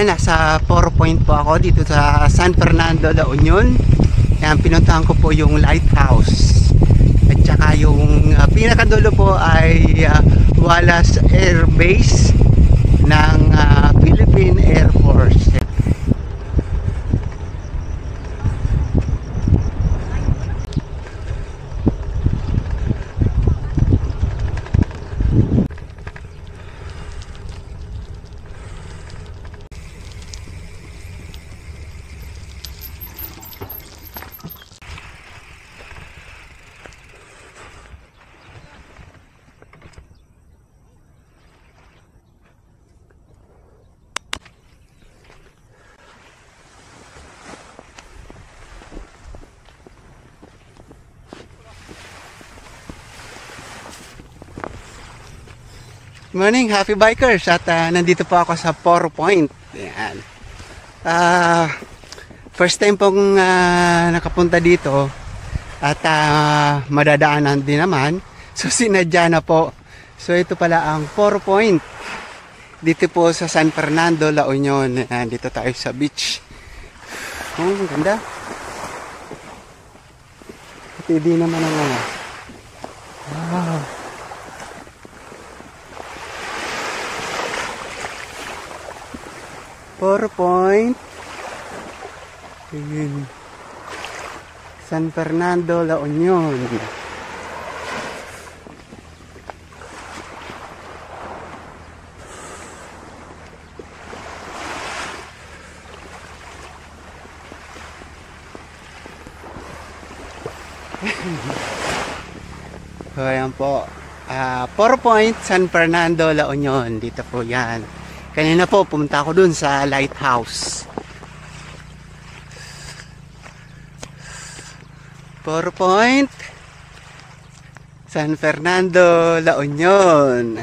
Nasa 4 Point po ako dito sa San Fernando, La Union. Ayan, pinuntahan ko po yung lighthouse at saka yung pinakadulo po ay Wallace Air Base ng Philippine Air Force. Morning, happy bikers! At nandito po ako sa 4 Point. Ayan. First time pong nakapunta dito at madadaanan din naman. So sinadya na po. So ito pala ang 4 Point. Dito po sa San Fernando, La Union. Ayan, dito tayo sa beach. Oh, ganda. At hindi naman ang wow. 4 Point. Ayan. San Fernando, La Union. So, ayan po. 4 Point, San Fernando, La Union. Dito po yan. Kanina po, pumunta ako dun sa lighthouse. 4 Point, San Fernando, La Union.